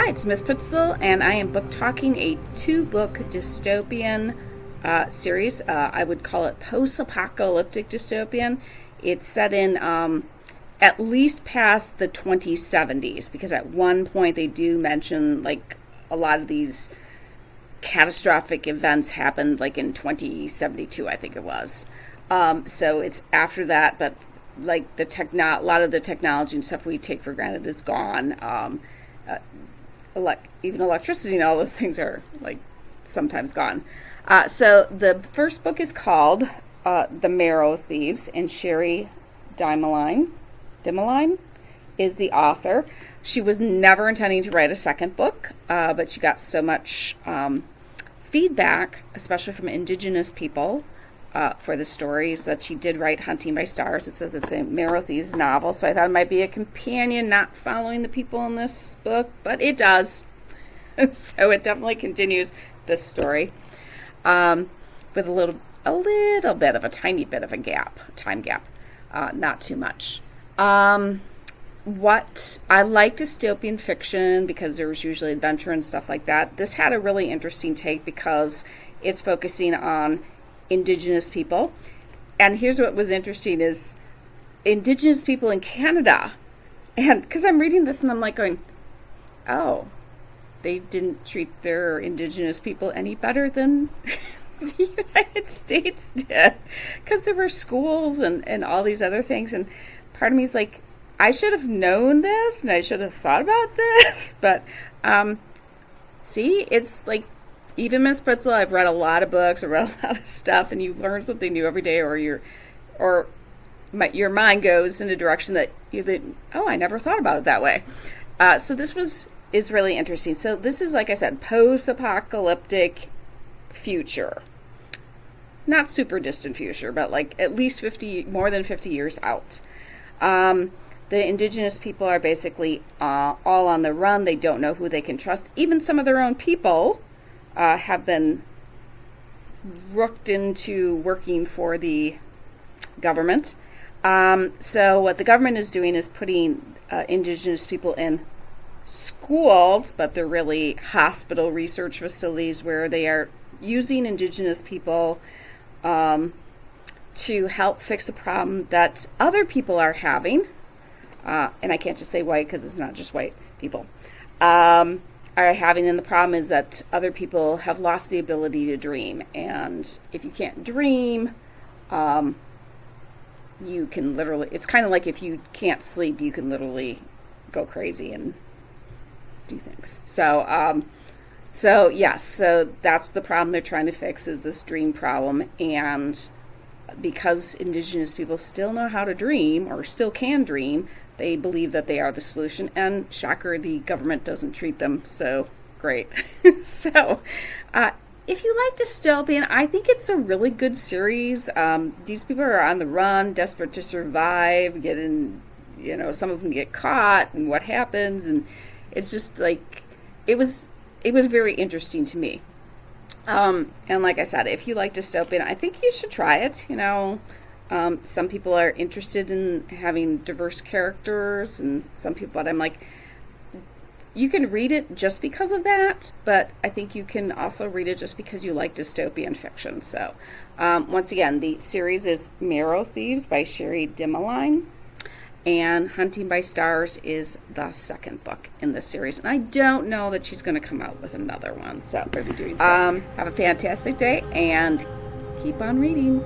Hi, it's Miss Putzel, and I am book talking a 2-book dystopian series. I would call it post-apocalyptic dystopian. It's set in at least past the 2070s, because at one point they do mention like a lot of these catastrophic events happened like in 2072, I think it was. So it's after that, but like a lot of the technology and stuff we take for granted is gone. Even electricity and all those things are like sometimes gone. So the first book is called The Marrow, Thieves, and Cherie Dimaline is the author. She was never intending to write a second book, but she got so much feedback, especially from Indigenous people, for the stories, that she did write Hunting by Stars. It says it's a Marrow Thieves novel, so I thought it might be a companion, not following the people in this book, but it does. So it definitely continues this story, with a little bit of a tiny bit of a time gap, not too much. What I like dystopian fiction because there's usually adventure and stuff like that. This had a really interesting take because it's focusing on Indigenous people. And here's what was interesting is Indigenous people in Canada. And because I'm reading this and I'm like going, oh, they didn't treat their Indigenous people any better than the United States did. Because there were schools and all these other things. And part of me is like, I should have known this and I should have thought about this. But see, it's like, even Miss Putzel, I've read a lot of books, I've read a lot of stuff, and you learn something new every day, or your mind goes in a direction that you think, oh, I never thought about it that way. So this is really interesting. So this is, like I said, post-apocalyptic future. Not super distant future, but like at least more than 50 years out. The Indigenous people are basically all on the run. They don't know who they can trust. Even some of their own people have been rooked into working for the government. So what the government is doing is putting Indigenous people in schools, but they're really hospital research facilities where they are using Indigenous people to help fix a problem that other people are having. And I can't just say white because it's not just white people. Are having, and the problem is that other people have lost the ability to dream, and if you can't dream, you can literally, it's kind of like if you can't sleep, you can literally go crazy and do things. So yes, so that's the problem they're trying to fix, is this dream problem. And because Indigenous people still know how to dream, or still can dream, they believe that they are the solution, and shocker, the government doesn't treat them so great. So, if you like dystopian, I think it's a really good series. These people are on the run, desperate to survive, some of them get caught, and what happens, and it's just like, it was very interesting to me. And like I said, if you like dystopian, I think you should try it, some people are interested in having diverse characters, and some people, but I'm like, you can read it just because of that, but I think you can also read it just because you like dystopian fiction. So, once again, the series is Marrow Thieves by Cherie Dimaline, and Hunting by Stars is the second book in this series. And I don't know that she's going to come out with another one, so Maybe doing so. Have a fantastic day, and keep on reading.